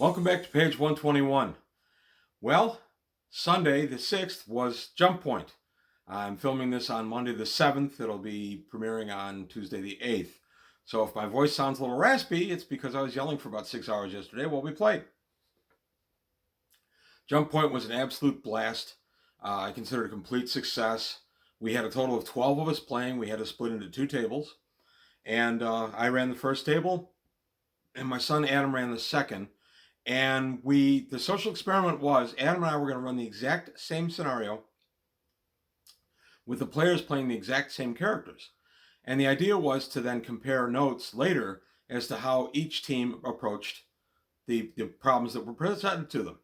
Welcome back to page 121. Well, Sunday the 6th was JumpPoint. I'm filming this on Monday the 7th. It'll be premiering on Tuesday the 8th. So if my voice sounds a little raspy, it's because I was yelling for about 6 hours yesterday while we played. JumpPoint was an absolute blast. I consider it a complete success. We had a total of 12 of us playing. We had to split into 2 tables. And I ran the first table, and my son Adam ran the second. And the social experiment was Adam and I were going to run the exact same scenario with the players playing the exact same characters. And the idea was to then compare notes later as to how each team approached the problems that were presented to them.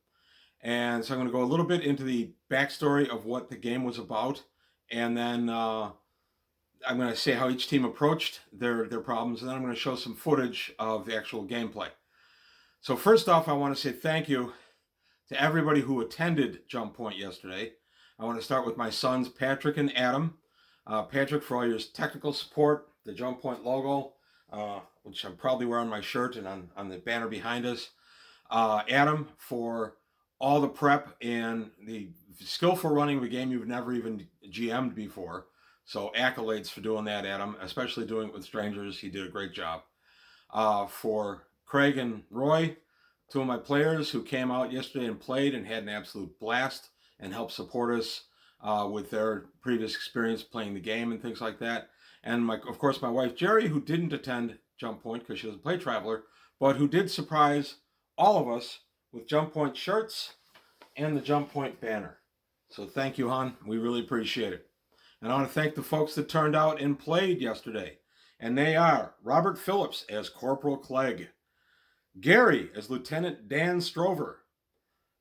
And so I'm going to go a little bit into the backstory of what the game was about, and then I'm going to say how each team approached their problems, and then I'm going to show some footage of the actual gameplay. So first off, I want to say thank you to everybody who attended JumpPoint yesterday. I want to start with my sons, Patrick and Adam. Patrick, for all your technical support, the JumpPoint logo, which I'm probably wearing on my shirt and on the banner behind us. Adam, for all the prep and the skillful running of a game you've never even GM'd before. So accolades for doing that, Adam, especially doing it with strangers. He did a great job. For Craig and Roy, two of my players who came out yesterday and played and had an absolute blast and helped support us with their previous experience playing the game and things like that. And of course, my wife Jerry, who didn't attend JumpPoint because she doesn't play Traveler, but who did surprise all of us with JumpPoint shirts and the JumpPoint banner. So thank you, hon. We really appreciate it. And I want to thank the folks that turned out and played yesterday. And they are Robert Phillips as Corporal Clegg, Gary as Lieutenant Dan Strover,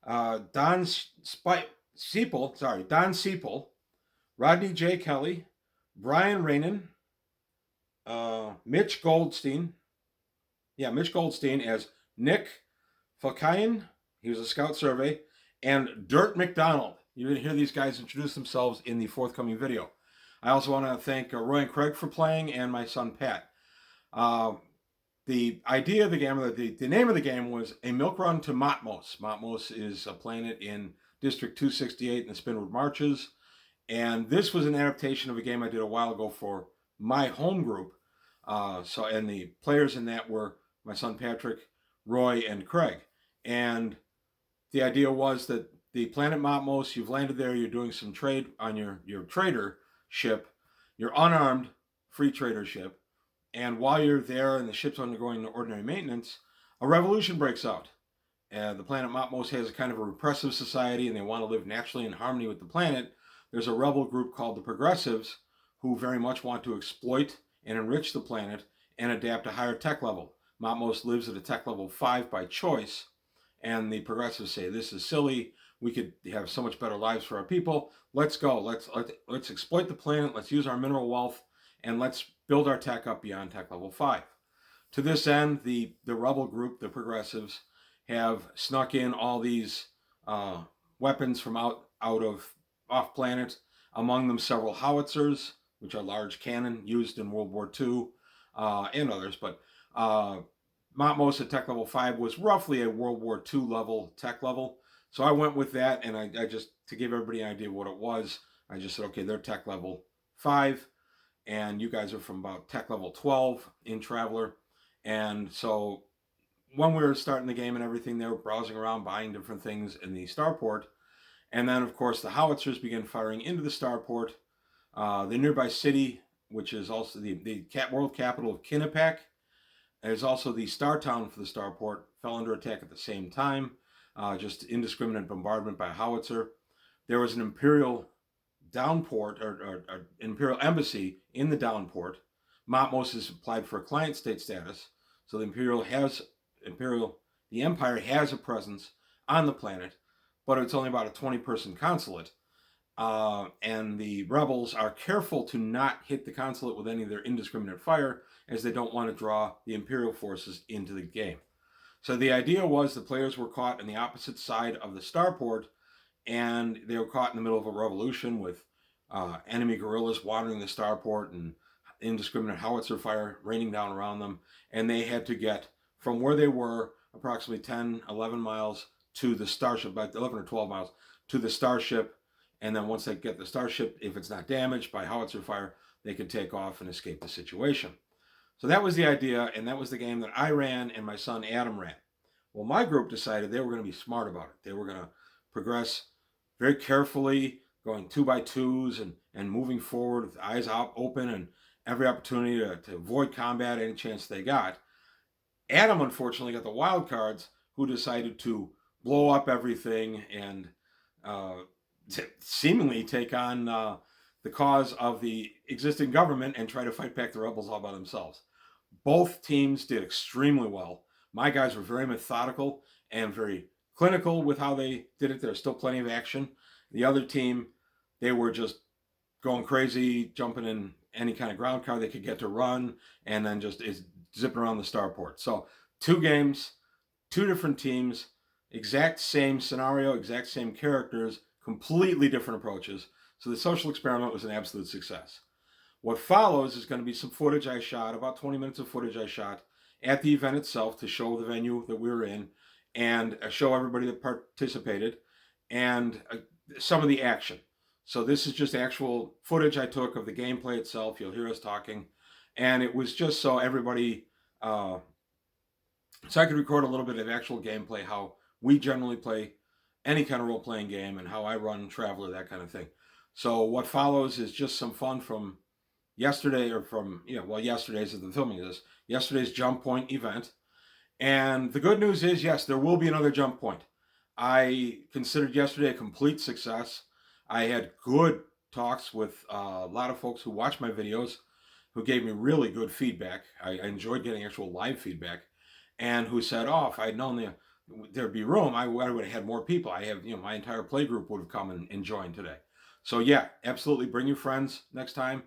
Don Seipel, Rodney J. Kelly, Brian Rainan, Mitch Goldstein as Nick Falkayan, he was a scout survey, and Dirt McDonald. You're going to hear these guys introduce themselves in the forthcoming video. I also want to thank Roy and Craig for playing, and my son Pat. The idea of the game, the name of the game was A Milk Run to Matmos. Matmos is a planet in District 268 in the Spinwood Marches. And this was an adaptation of a game I did a while ago for my home group. And the players in that were my son Patrick, Roy, and Craig. And the idea was that the planet Matmos, you've landed there, you're doing some trade on your trader ship, your unarmed free trader ship. And while you're there and the ship's undergoing ordinary maintenance, a revolution breaks out. The planet Matmos has a kind of a repressive society, and they want to live naturally in harmony with the planet. There's a rebel group called the Progressives who very much want to exploit and enrich the planet and adapt a higher tech level. Matmos lives at a tech level 5 by choice, and the Progressives say, this is silly. We could have so much better lives for our people. Let's go. Let's exploit the planet. Let's use our mineral wealth, and let's build our tech up beyond tech level 5. To this end, the rebel group, the Progressives, have snuck in all these weapons from off planet, among them several howitzers, which are large cannon used in World War II, and others. But Matmos at tech level 5 was roughly a World War II level tech level. So I went with that, and I just, to give everybody an idea of what it was, I just said, okay, they're tech level 5, and you guys are from about tech level 12 in Traveler. And so when we were starting the game and everything, they were browsing around, buying different things in the starport. And then, of course, the howitzers began firing into the starport. The nearby city, which is also the world capital of Kinnipak, is also the star town for the starport, fell under attack at the same time. Just indiscriminate bombardment by a howitzer. There was an Imperial downport, or Imperial embassy in the downport. Matmos has applied for a client state status, so the Empire has a presence on the planet, but it's only about a 20-person consulate. And the rebels are careful to not hit the consulate with any of their indiscriminate fire, as they don't want to draw the Imperial forces into the game. So the idea was the players were caught on the opposite side of the starport, and they were caught in the middle of a revolution with enemy guerrillas wandering the starport and indiscriminate howitzer fire raining down around them. And they had to get from where they were approximately 10, 11 miles to the Starship, about 11 or 12 miles to the Starship. And then once they get the Starship, if it's not damaged by howitzer fire, they can take off and escape the situation. So that was the idea, and that was the game that I ran and my son Adam ran. Well, my group decided they were going to be smart about it. They were going to progress very carefully, going 2x2s and moving forward with eyes out open and every opportunity to avoid combat any chance they got. Adam, unfortunately, got the wild cards, who decided to blow up everything and seemingly take on the cause of the existing government and try to fight back the rebels all by themselves. Both teams did extremely well. My guys were very methodical and very clinical with how they did it. There's still plenty of action. The other team, they were just going crazy, jumping in any kind of ground car they could get to run, and then just zipping around the starport. So 2 games, 2 different teams, exact same scenario, exact same characters, completely different approaches. So the social experiment was an absolute success. What follows is going to be some footage I shot, about 20 minutes of footage I shot at the event itself to show the venue that we were in and show everybody that participated and some of the action. So this is just actual footage I took of the gameplay itself. You'll hear us talking. And it was just so everybody, so I could record a little bit of actual gameplay, how we generally play any kind of role-playing game and how I run Traveler, that kind of thing. So what follows is just some fun from yesterday, or from, yesterday's of the filming of this, yesterday's JumpPoint event. And the good news is, yes, there will be another JumpPoint. I considered yesterday a complete success. I had good talks with a lot of folks who watched my videos, who gave me really good feedback. I enjoyed getting actual live feedback, and who said, oh, if I'd known there'd be room, I would have had more people. I have, my entire play group would have come and joined today. So yeah, absolutely, bring your friends next time.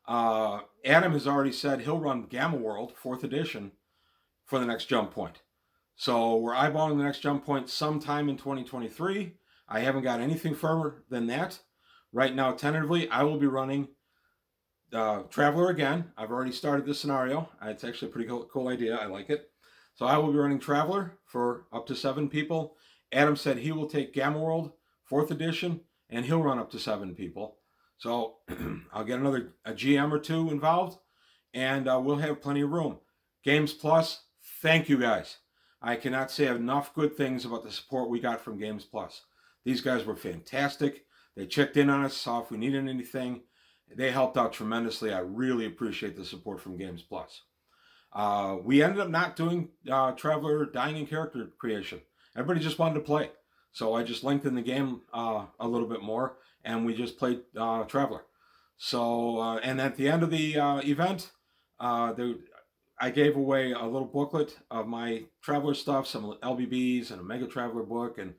Adam has already said he'll run Gamma World 4th edition for the next JumpPoint. So we're eyeballing the next JumpPoint sometime in 2023. I haven't got anything firmer than that. Right now, tentatively, I will be running Traveler again. I've already started this scenario. It's actually a pretty cool idea. I like it. So I will be running Traveler for up to 7 people. Adam said he will take Gamma World 4th edition, and he'll run up to 7 people. So I'll get a GM or 2 involved, and we'll have plenty of room. Games Plus, thank you guys. I cannot say enough good things about the support we got from Games Plus. These guys were fantastic. They checked in on us, saw if we needed anything. They helped out tremendously. I really appreciate the support from Games Plus. We ended up not doing Traveler dying in character creation. Everybody just wanted to play. So I just lengthened the game a little bit more, and we just played Traveler. So, and at the end of the event, I gave away a little booklet of my Traveler stuff, some LBBs and a Mega Traveler book, and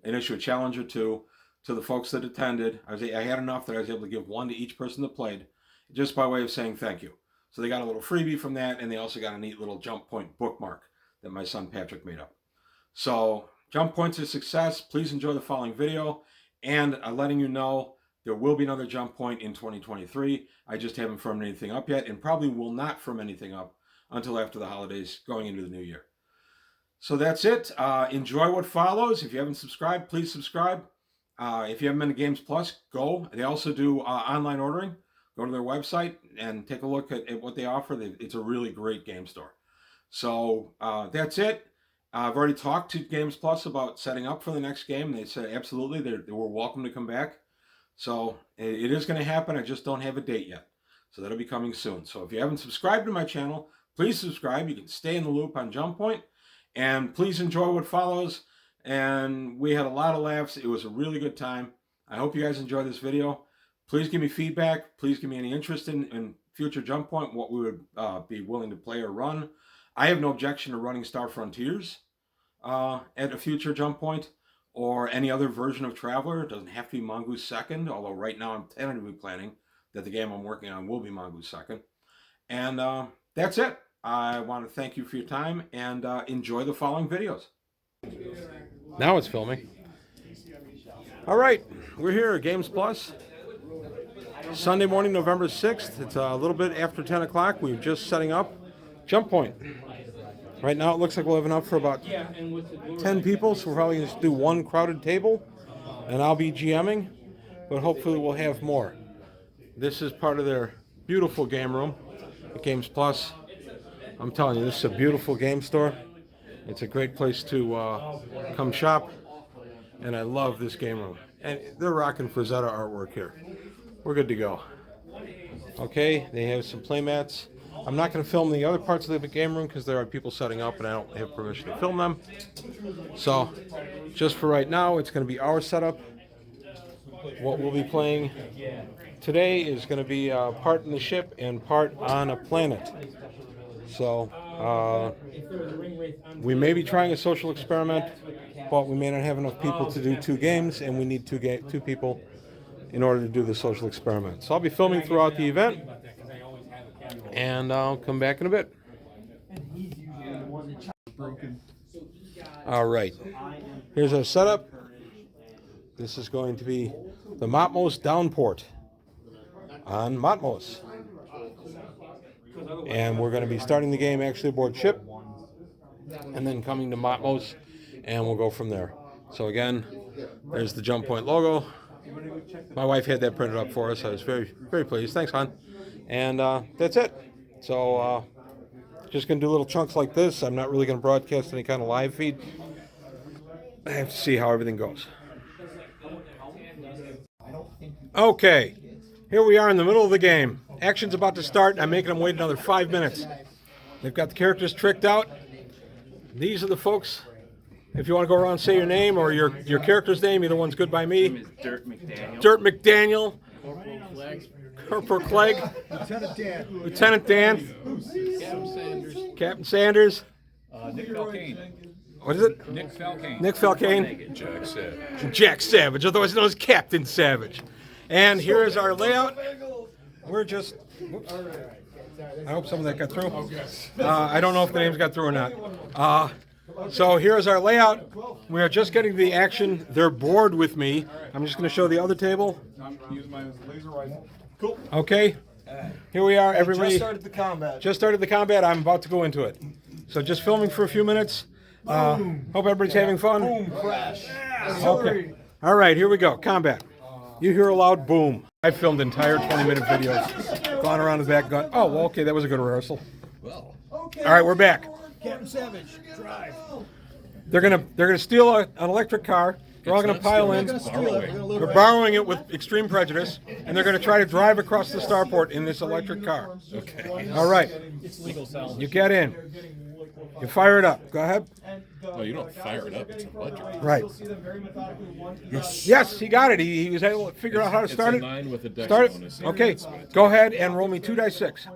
an issue of challenge or 2 to the folks that attended. I had enough that I was able to give 1 to each person that played, just by way of saying thank you. So they got a little freebie from that, and they also got a neat little JumpPoint bookmark that my son Patrick made up. So JumpPoint's a success. Please enjoy the following video, and I'm letting you know there will be another JumpPoint in 2023. I just haven't firmed anything up yet, and probably will not firm anything up until after the holidays going into the new year. So that's it. Enjoy what follows. If you haven't subscribed, please subscribe. If you haven't been to Games Plus, go. They also do online ordering. Go to their website and take a look at what they offer. It's a really great game store. So that's it. I've already talked to Games Plus about setting up for the next game. They said absolutely, they were welcome to come back. So it is going to happen. I just don't have a date yet. So that'll be coming soon. So if you haven't subscribed to my channel, please subscribe. You can stay in the loop on JumpPoint. And please enjoy what follows. And we had a lot of laughs. It was a really good time. I hope you guys enjoyed this video. Please give me feedback. Please give me any interest in future JumpPoint, what we would be willing to play or run. I have no objection to running Star Frontiers at a future JumpPoint, or any other version of Traveler. It doesn't have to be Mongoose 2nd, although right now I'm tentatively planning that the game I'm working on will be Mongoose 2nd. And that's it. I want to thank you for your time, and enjoy the following videos. Now it's filming. All right, we're here at Games Plus. Sunday morning, November 6th. It's a little bit after 10 o'clock. We're just setting up JumpPoint. Right now it looks like we'll have enough for about 10 people, so we're probably going to do one crowded table, and I'll be GMing, but hopefully we'll have more. This is part of their beautiful game room at Games Plus. I'm telling you, this is a beautiful game store. It's a great place to come shop, and I love this game room. And they're rocking Frazetta artwork here. We're good to go. Okay, they have some play mats. I'm not going to film the other parts of the game room because there are people setting up and I don't have permission to film them. So, just for right now, it's going to be our setup. What we'll be playing today is going to be part in the ship and part on a planet. So, we may be trying a social experiment, but we may not have enough people to do 2 games, and we need 2 people in order to do the social experiment. So I'll be filming throughout the event, and I'll come back in a bit. All right, here's our setup. This is going to be the Matmos downport on Matmos. And we're going to be starting the game actually aboard ship, and then coming to Matmos, and we'll go from there. So again, there's the JumpPoint logo. My wife had that printed up for us. I was very, very pleased. Thanks, hon. And that's it. So just going to do little chunks like this. I'm not really going to broadcast any kind of live feed. I have to see how everything goes. Okay, here we are in the middle of the game. Action's about to start. I'm making them wait another 5 minutes. They've got the characters tricked out. These are the folks. If you want to go around and say your name or your character's name, either one's good by me. My name is Dirt McDaniel. Dirt McDaniel. Corporal Clegg. Lieutenant Dan. Captain Sanders. Nick Falcane. What is it? Nick Falcane. Nick Falcane. Jack Savage. Jack Savage, otherwise known as Captain Savage. And here is our layout. We're just... Whoops. I hope some of that got through. I don't know if the names got through or not. So here's our layout. We are just getting to the action. They're bored with me. I'm just going to show the other table. Use my laser rifle. Cool. Okay. Here we are, everybody. Just started the combat. Just started the combat. I'm about to go into it. So just filming for a few minutes. Hope everybody's having fun. Boom, crash. Okay. All right, here we go. Combat. You hear a loud boom. I filmed entire 20-minute videos. Gone around the back, gone, oh, well, okay, that was a good rehearsal. Well. All right, we're back. Captain Savage, drive. They're gonna steal an electric car. They're all gonna pile in. They're borrowing it with extreme prejudice, and they're gonna try to drive across the starport in this electric car. Okay. All right. You get in. You fire it up. Go ahead. Well, you don't fire it up. It's electric. Right. Yes, he got it. He was able to figure out how to start it. It's in line with the dex Start bonus. it. Okay. Go ahead and roll me 2d6.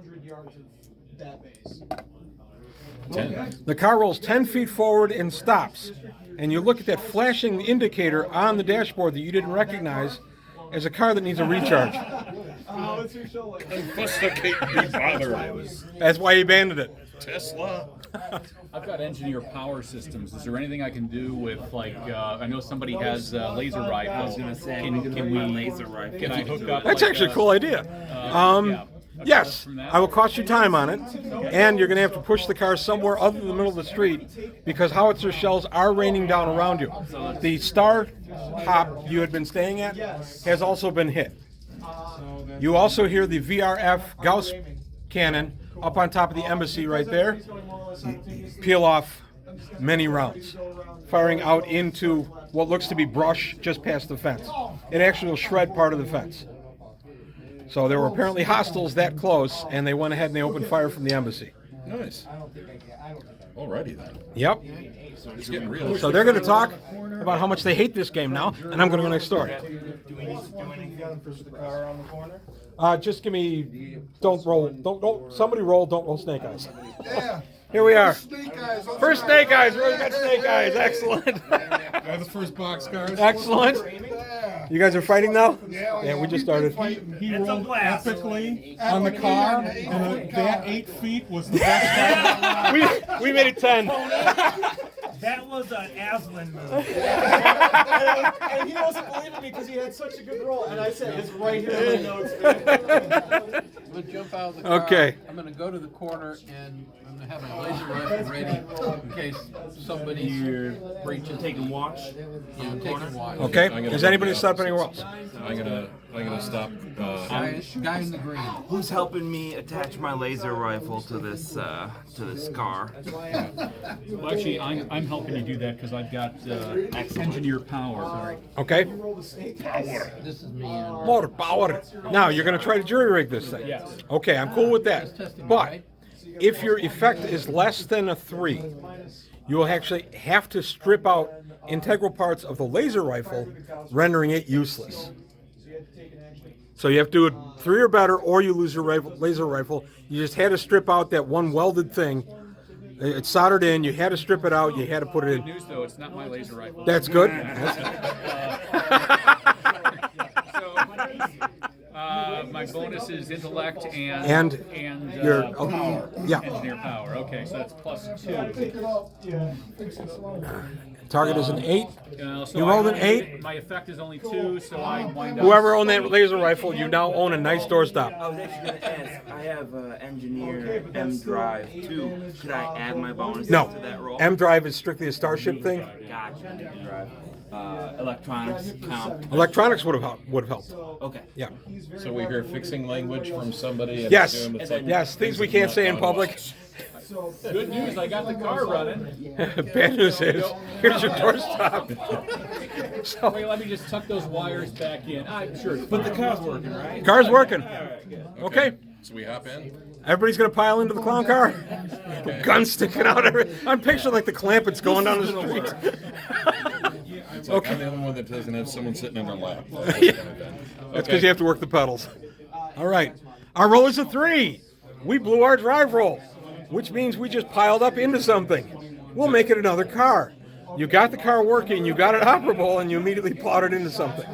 10. The car rolls 10 feet forward and stops. And you look at that flashing indicator on the dashboard that you didn't recognize as a car that needs a recharge. That's why he abandoned it. Tesla. I've got engineer power systems. Is there anything I can do with, like, I know somebody has laser rifles. I was going to say, can we laser rifle? Can I hook up? That's like actually a cool idea. Yes, I will cost you time on it, and you're going to have to push the car somewhere other than the middle of the street because howitzer shells are raining down around you. The Star Hop you had been staying at has also been hit. You also hear the VRF Gauss cannon up on top of the embassy right there peel off many rounds, firing out into what looks to be brush just past the fence. It actually will shred part of the fence. So there were apparently hostiles that close, and they went ahead and they opened fire from the embassy. Nice. Alrighty then. Yep. It's getting real. So they're going to talk about how much they hate this game now, and I'm going to go next door. Just give me, don't roll, don't, somebody roll, don't roll snake eyes. Yeah. Here we are. Snake eyes. First snake eyes, we've got snake eyes, excellent. Got the first box cars. Excellent. You guys are fighting now? Yeah, we just started. He rolled epically on the car, and that 8 feet was the best. We made it 10. That was an Aslan move. And he wasn't believing me because he had such a good roll. And I said, it's right here in the notes, man. I'm gonna jump out of the car. Okay. I'm gonna go to the corner and I'm gonna have my laser rifle ready in case somebody's breaching. Taking watch. Yeah, I'm taking watch. Okay. I'm gonna Is go anybody the stop opposite. anywhere else? I'm gonna stop. Guy in the green. Who's helping me attach my laser rifle to this car? Well, actually, I'm helping you do that because I've got engineer power. Okay. This is me. Motor power. Now you're going to try to jury rig this thing. Yes. Okay, I'm cool with that. But if your effect is less than a 3, you will actually have to strip out integral parts of the laser rifle, rendering it useless. So you have to do it 3 or better, or you lose your laser rifle. You just had to strip out that one welded thing. It's soldered in. You had to strip it out. You had to put it in. News though, it's not my laser rifle. That's good. My bonus is intellect and your power. yeah. Engineer power. Okay, so that's +2. Target is an 8. So You rolled an 8. My effect is only 2, so I wind up. Whoever owned that laser rifle, you now own a nice doorstop. I was actually going to ask. I have engineer M drive too. Could I add my bonuses No, to that roll? M drive is strictly a Starship thing. Gotcha. M drive. Electronics count. Electronics would have helped. Okay. Yeah. So we hear fixing language from somebody. And Yes. assume it's like Yes. Things we can't say in public. Good news, I got the car running. Bad news is here's your doorstop. So Wait, let me just tuck those wires back in. I'm sure. But the car's working, right? car's working. Okay. So we hop in. Everybody's gonna pile into the clown car. Guns sticking out. I'm picturing like the Clampets going down the street. It's like I'm the only one that doesn't have someone sitting in their lap. That's because you have to work the pedals. All right. Our roll is a 3. We blew our drive roll, which means we just piled up into something. We'll make it another car. You got the car working, you got it operable, and you immediately plowed it into something.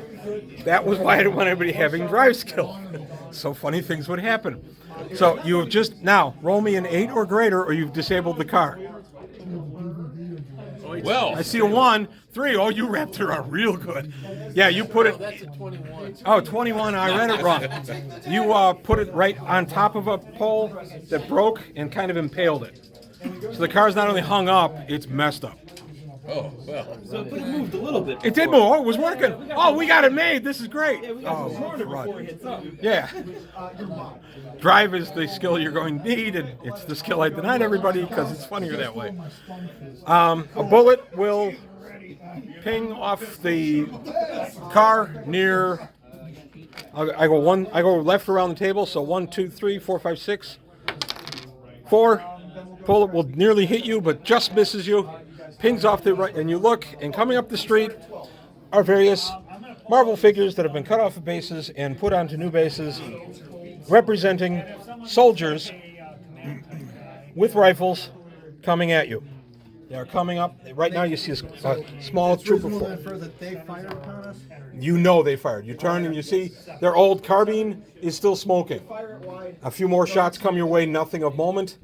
That was why I didn't want anybody having drive skill. So funny things would happen. So you have just now roll me an 8 or greater, or you've disabled the car. Well, I see a 1, 3. Oh, you wrapped her out real good. Yeah, you put it. That's a 21. Oh, 21. I read it wrong. You put it right on top of a pole that broke and kind of impaled it. So the car's not only hung up, it's messed up. oh well. But it moved a little bit. It did move. Oh, it was working. Oh, we got it made. This is great. Oh, crud. Yeah. Drive is the skill you're going to need, and it's the skill I denied everybody because it's funnier that way. A bullet will ping off the car near. I go left around the table. So 1, 2, 3, 4, 5, 6, 4. Bullet will nearly hit you, but just misses you. Pings off the right, and you look, and coming up the street are various Marvel figures that have been cut off of bases and put onto new bases, representing soldiers with rifles coming at you. They are coming up. Right now you see a small trooper. That they fired upon us. You know they fired. You turn and you see their old carbine is still smoking. A few more shots come your way, nothing of moment.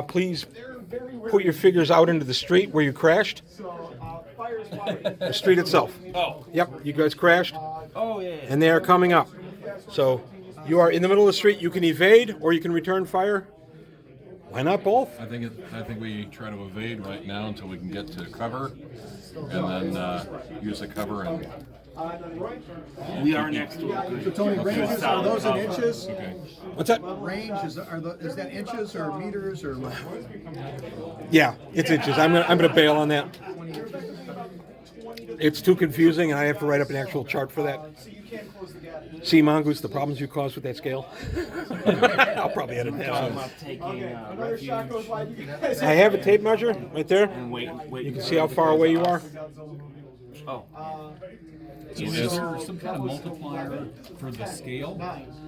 Please put your figures out into the street where you crashed. The street itself. Oh. Yep, you guys crashed. Oh yeah. And they are coming up. So you are in the middle of the street. You can evade or you can return fire. Why not both? I think we try to evade right now until we can get to cover, and then use the cover and. We are next to a good. Tony, ranges, are those in inches? Okay. What's that? Range, is that inches or meters or what? Yeah, it's inches. I'm gonna bail on that. It's too confusing, and I have to write up an actual chart for that. See, Mongoose, the problems you caused with that scale? I'll probably edit that I'm out. not taking refuge. I have a tape measure right there. And wait. You can see how far away you are. Oh. So is there some kind of multiplier for the scale,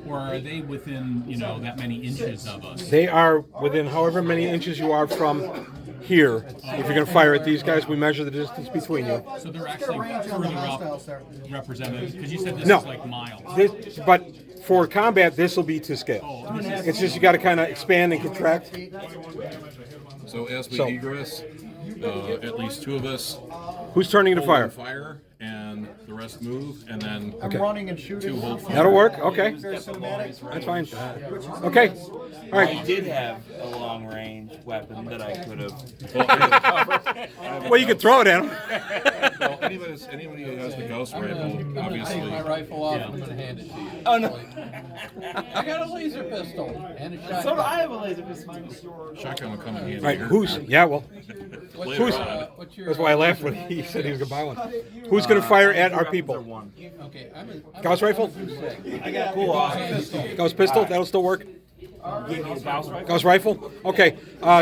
or are they within that many inches of us? They are within however many inches you are from here. If you're going to fire at these guys, we measure the distance between you. So they're actually further up represented, because you said this No. is like miles. But for combat, this will be to scale. It's just you got to kind of expand and contract. So as we So- egress, at least 2 of us Who's turning to hold fire? and the rest move, and then I'm running and shooting. 2 hold fire. That'll work. Okay, Very cinematic. that's fine. Okay, all I right. did have a long range weapon that I could have. Well, you can throw it at him. Well, anybody who has the ghost rifle, Take obviously. my rifle off. I'm gonna hand it to you. Oh no! I got a laser pistol and a shotgun. So do I have a laser pistol. Shotgun will come in handy. All right, here. who's? Yeah, well, What's Who's- your, that's why I laughed when he said he was gonna buy one. Who's gonna fire at our people? Okay, I'm Gauss rifle? I got cool. Gauss pistol? That'll still work. Give me the Gauss rifle. Gauss rifle? Okay.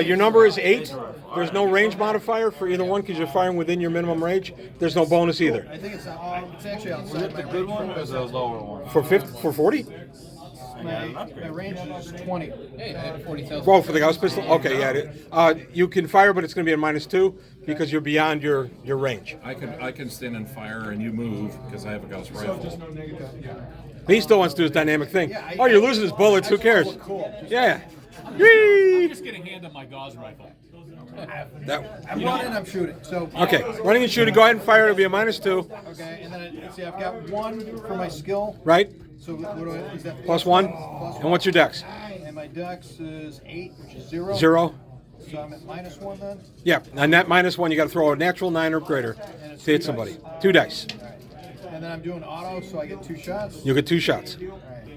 Your number is 8. There's no range modifier for either one because you're firing within your minimum range. There's no bonus either. I think it's actually outside. The good one or the lower one? For 40? My range is 20. Hey, I had 40,000. Oh, for the Gauss pistol? Okay, yeah. You can fire, but it's going to be a -2 because you're beyond your range. I can stand and fire, and you move because I have a ghost rifle. He still wants to do his dynamic thing. Oh, you're losing his bullets. Who cares? Yeah. Yee! I'm just gonna hand him my gauze rifle. I'm running, I'm shooting. So Okay, running and shooting. Go ahead and fire. It'll be a -2, okay, and then I've got 1 for my skill. right? So what do I? Is that +1. Plus And what's your dex? And my dex is 8, which is 0. 0. So I'm at -1 then. Yeah, and that -1, you got to throw a natural 9 or greater to hit somebody. 2 dice. And then I'm doing auto, so I get 2 shots. You'll get 2 shots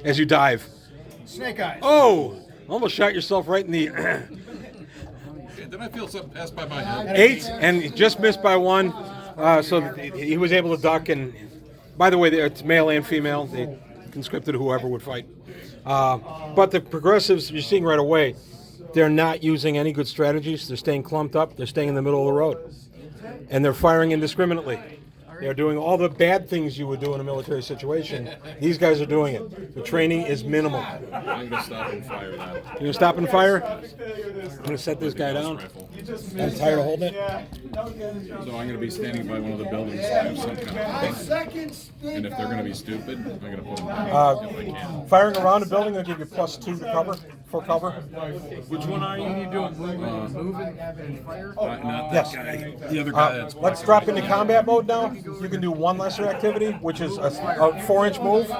as you dive. Snake eyes. Oh, almost shot yourself right in the Did I feel something pass by my head? 8, and you just missed by 1. So he was able to duck. And by the way, it's male and female. They conscripted whoever would fight. But the progressives, you're seeing right away, they're not using any good strategies. They're staying clumped up. They're staying in the middle of the road. And they're firing indiscriminately. They're doing all the bad things you would do in a military situation. These guys are doing it. The training is minimal. I'm going to stop and fire that. You're going to stop and fire? I'm going to set this guy down. Rifle. I'm tired of holding it. So I'm going to be standing by one of the buildings that have some kind of thing. And if they're going to be stupid, I'm going to put them down if I can. Firing around a building will give you +2 to cover, for cover. Which one are you doing? Moving and fire. Not Yes. that guy. The other guy that's Let's drop into combat mode now. You can do 1 lesser activity, which is a 4-inch move,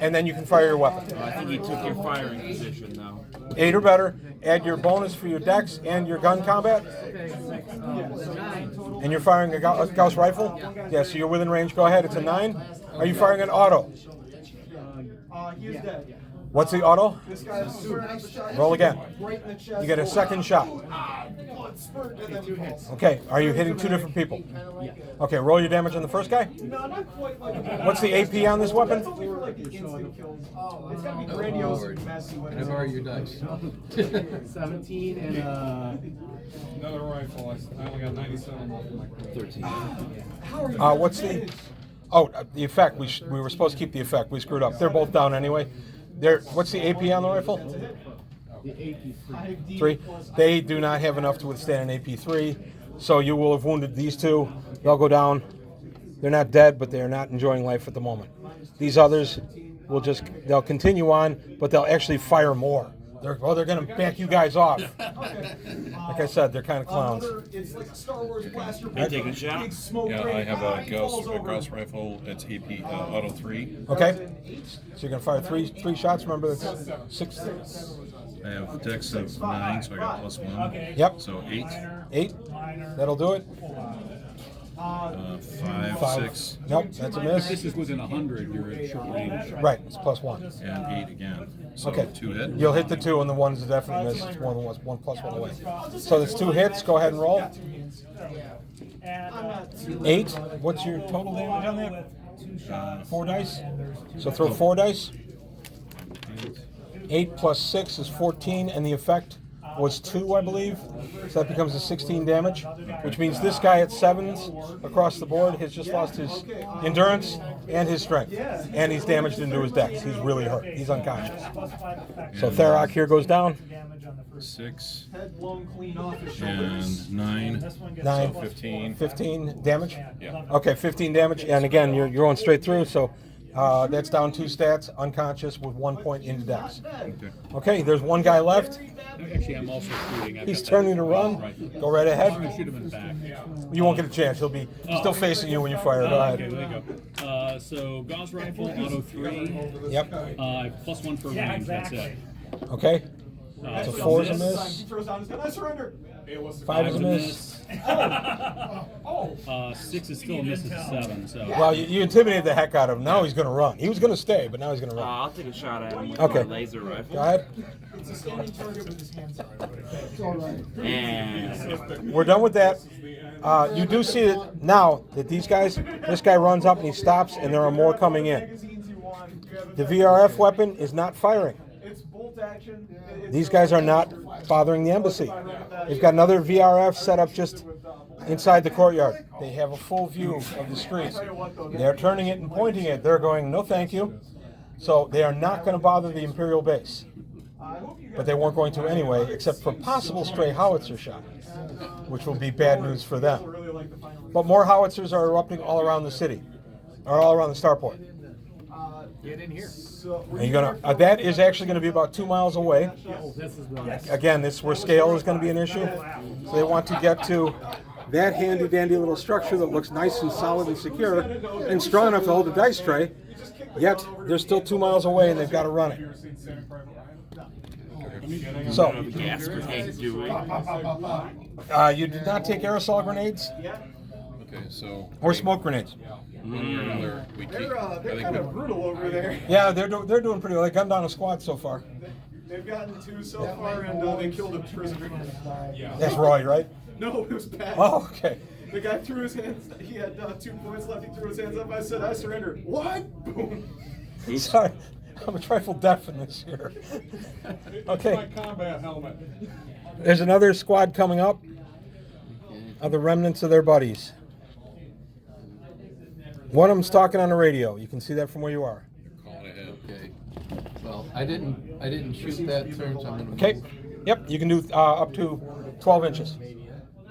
and then you can fire your weapon. I think you took your firing position now. 8 or better. Add your bonus for your dex and your gun combat. And you're firing a Gauss rifle? Yeah, so you're within range. Go ahead. It's a 9. Are you firing an auto? What's the auto? Roll again. You get a second shot. Okay, are you hitting 2 different people? Okay, roll your damage on the first guy. What's the AP on this weapon? Can I borrow your dice? 17 and another rifle. I only got 97 left in my 13. What's the... Oh, the effect. We were supposed to keep the effect. We screwed up. They're both down anyway. What's the AP on the rifle? The AP 3. They do not have enough to withstand an AP3, so you will have wounded these 2. They'll go down. They're not dead, but they are not enjoying life at the moment. These others they'll continue on, but they'll actually fire more. They're going to back you guys off. Like I said, they're kind of clowns. I take a shot. Yeah, I have a ghost rifle. It's AP auto 3. Okay? So you're going to fire three shots. Remember, that's 6. I have dex of 9, so I got +1. Yep. So 8. 8. That'll do it. 5, 6, Nope, that's a miss. This is within 100. You're at short range. Right, it's +1. and 8 again. So Okay. 2 hit. You'll hit the 2, and the 1's a definite miss. It's more than 1 +1 away. So there's 2 hits. Go ahead and roll. 8. What's your total damage on that? 4 dice. So throw 4 dice. 8 plus 6 is 14, and the effect was 2, I believe. So that becomes a 16 damage, which means this guy at 7s across the board has just lost his endurance and his strength, and he's damaged into his dex. He's really hurt. He's unconscious. So Tharok here goes down. 6 and 9. 9. So 15. 15 damage? Yeah. Okay, 15 damage, and again, you're going straight through, so That's down 2 stats, unconscious with 1 point in the dex. Okay, there's one guy left. Actually, I'm also shooting. He's turning to run. Right. Go right I'm ahead. going to shoot him in the back. You won't get a chance. He'll be still facing you when you fire. Go Okay, ahead. there you go. So Gauss rifle, auto 3. Yep. +1 for range. That's it. Okay. So 4 is a He miss. throws down his gun. I surrender. 5 is a miss. 6 is still a miss at 7. So. Well, you intimidated the heck out of him. Now he's going to run. He was going to stay, but now he's going to run. I'll take a shot at him with Okay. my laser rifle. Go ahead. It's a standing target with his hands out. And We're done with that. You do see it now that this guy runs up and he stops, and there are more coming in. The VRF weapon is not firing. It's bolt action. These guys are not bothering the embassy. They've got another VRF set up just inside the courtyard. They have a full view of the streets. They're turning it and pointing it. They're going, no thank you. So they are not going to bother the Imperial base. But they weren't going to anyway, except for possible stray howitzer shot, which will be bad news for them. But more howitzers are erupting all around the city, or all around the starport. Get in here. Are you gonna? That is actually going to be about 2 miles away. Again, this is where scale is going to be an issue. So they want to get to that handy dandy little structure that looks nice and solid and secure and strong enough to hold a dice tray. Yet they're still 2 miles away and they've got to run it. So gas grenade, do we? you did not take aerosol grenades Okay, so or smoke grenades. one way or another, we keep. I They're think kind of brutal over there. Yeah, they're doing pretty well. They gunned down a squad so far. They've gotten 2 so far, and they killed a prisoner. That's Roy, right? No, it was bad. Oh, okay. The guy threw his hands. He had 2 points left. He threw his hands up. I said, "I surrender." What? Boom. Sorry, I'm a trifle deaf in this here. Okay. combat helmet. There's another squad coming up of the remnants of their buddies. One of them's talking on the radio. You can see that from where you are. Calling ahead. Okay. Well, I didn't shoot that turn, so I'm gonna. Okay. Yep, you can do up to 12 inches.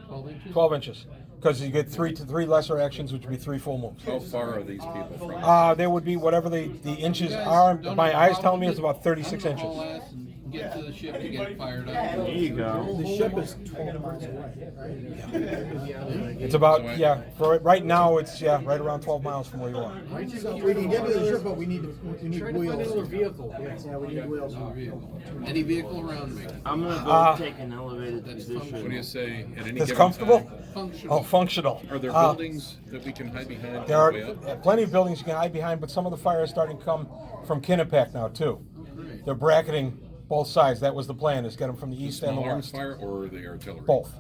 12 inches? 12 inches. Because you get 3 lesser actions, which would be 3 full moves. How far are these people from? They would be whatever the inches are. My eyes tell me it's about 36 inches. Haul ass and get to the ship to get it fired up. There you go. The ship is 12 miles away, right? It's about, yeah, for right now, it's, yeah, right around 12 miles from where you are. So we can get to the ship, but we need wheels. vehicle. Yeah, we need wheels. Any vehicle around me. I'm gonna go take an elevated What do you position. say at any It's given comfortable? time? Functional. Oh, functional. Are there buildings that we can hide behind? There on are the way up? plenty of buildings you can hide behind, but some of the fire is starting to come from Kinnipack now, too. They're bracketing both sides. That was the plan, is get them from the east and the Small arms west. fire or the artillery? Both.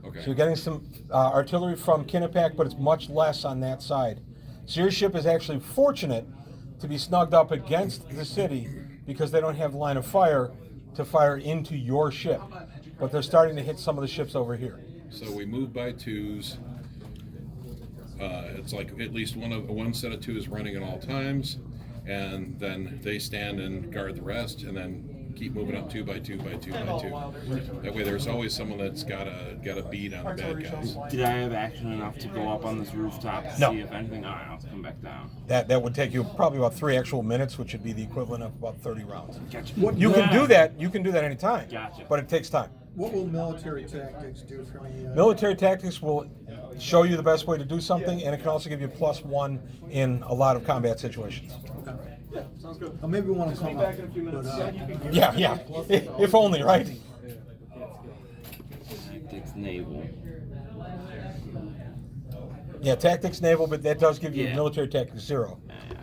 Okay. So you're getting some artillery from Kinnipack, but it's much less on that side. So your ship is actually fortunate to be snugged up against the city because they don't have line of fire to fire into your ship. But they're starting to hit some of the ships over here. So we move by twos. It's like at least one set of twos running at all times, and then they stand and guard the rest, and then keep moving up 2 by 2 by 2 by 2. That way, there's always someone that's got a beat on the bad guys. Did I have action enough to go up on this rooftop to No. see if anything? All right, I'll come back down. That would take you probably about 3 actual minutes, which would be the equivalent of about 30 rounds. Gotcha. You can do that. You can do that anytime. Gotcha. But it takes time. What will military tactics do for me? Military tactics will show you the best way to do something, and it can also give you +1 in a lot of combat situations. Sounds good. Well, maybe we want to come up. Back in a few minutes. But, Yeah. If only, right? Tactics naval. Yeah, tactics naval, but that does give you Yeah. military tactics 0,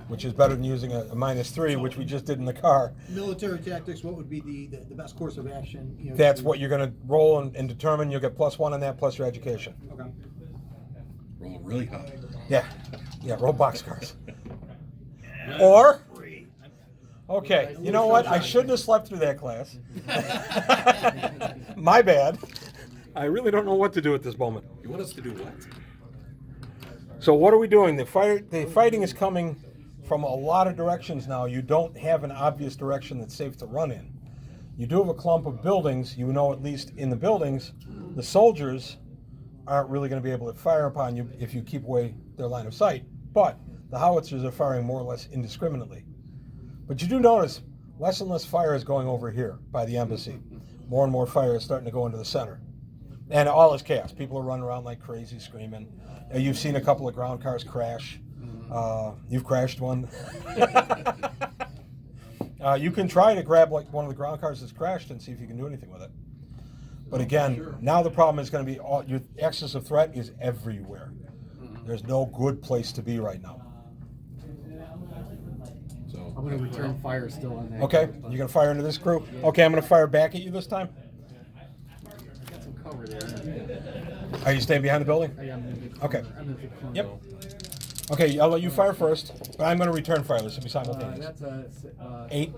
which is better than using a -3, which we just did in the car. military tactics, what would be the best course of action? You know, That's to- what you're going to roll and determine. You'll get +1 on that, plus your education. Okay. Roll really high. Yeah, roll boxcars. Or, okay, you know what? I shouldn't have slept through that class. My bad. I really don't know what to do at this moment. You want us to do what? So what are we doing? The fighting is coming from a lot of directions now. You don't have an obvious direction that's safe to run in. You do have a clump of buildings. You know, at least in the buildings, the soldiers aren't really going to be able to fire upon you if you keep away their line of sight. But the howitzers are firing more or less indiscriminately. But you do notice less and less fire is going over here by the embassy. More and more fire is starting to go into the center. And all is chaos. People are running around like crazy, screaming. You've seen a couple of ground cars crash. You've crashed one. You can try to grab like one of the ground cars that's crashed and see if you can do anything with it. But again, now the problem is going to be your axis of threat is everywhere. There's no good place to be right now. So I'm going to return fire still on that. Okay, you're going to fire into this crew? Okay, I'm going to fire back at you this time. Got some cover there. Are you staying behind the building? I am in the Okay. corner. I'm in the corner. Yep. Okay, I'll let you fire first, but I'm going to return fire. This will be simultaneous. That's a 8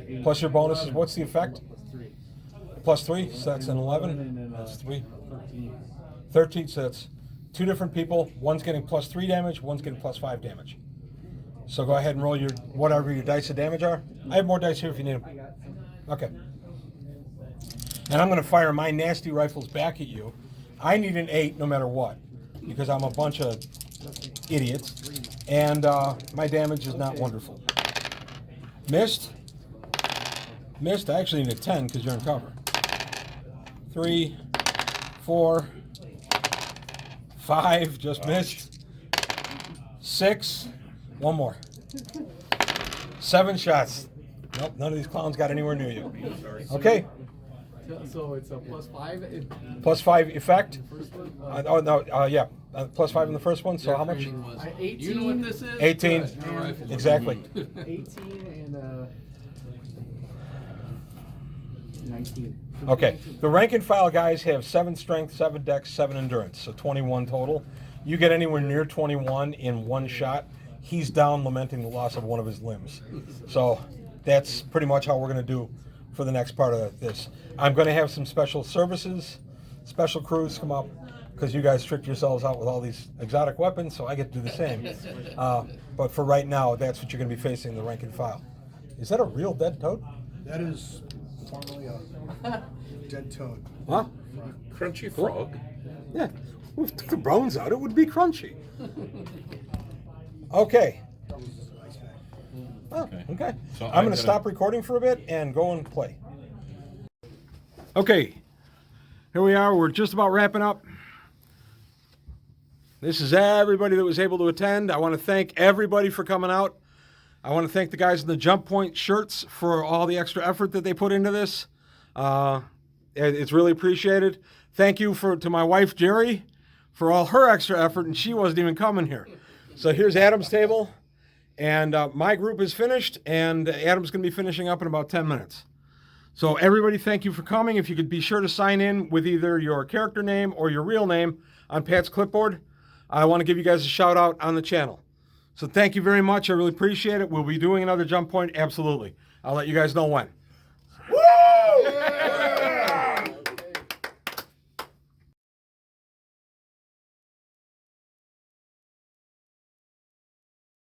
8 plus your bonuses. What's the effect? plus 3. Plus 3, so that's an 11. And then, That's 3. 13. 13, so that's 2 different people. One's getting plus 3 damage, one's getting plus 5 damage. So go ahead and roll your whatever your dice of damage are. I have more dice here if you need them. Okay. And I'm going to fire my nasty rifles back at you. I need an 8 no matter what, because I'm a bunch of idiots, and my damage is not wonderful. Missed. Missed. I actually need a 10 because you're in cover. 3, 4, 5, just missed. 6, one more. 7 shots. Nope, none of these clowns got anywhere near you. Okay, So it's a plus 5. plus 5 effect. First one. Oh no, yeah, plus 5 in the first one. So how much? Training was, 18. You know what this is? 18. Good. Your rifles are Exactly. good. 18 and 19. Okay, the rank and file guys have 7 strength, 7 dex, 7 endurance, so 21 total. You get anywhere near 21 in one shot, he's down lamenting the loss of one of his limbs. So that's pretty much how we're going to do for the next part of this. I'm going to have some special services, special crews come up, because you guys tricked yourselves out with all these exotic weapons, so I get to do the same. But for right now, that's what you're going to be facing, the rank and file. Is that a real dead toad? That is formerly a dead toad. Huh? crunchy frog. Yeah, we took the bones out, it would be crunchy. Okay. Oh, okay. So I'm going to stop recording for a bit and go and play. Okay, here we are. We're just about wrapping up. This is everybody that was able to attend. I want to thank everybody for coming out. I want to thank the guys in the JumpPoint shirts for all the extra effort that they put into this. It's really appreciated. Thank you to my wife, Jerry, for all her extra effort, and she wasn't even coming here. So here's Adam's table, and my group is finished, and Adam's going to be finishing up in about 10 minutes. So everybody, thank you for coming. If you could be sure to sign in with either your character name or your real name on Pat's clipboard, I want to give you guys a shout out on the channel. So thank you very much. I really appreciate it. We'll be doing another Jump Point, absolutely. I'll let you guys know when.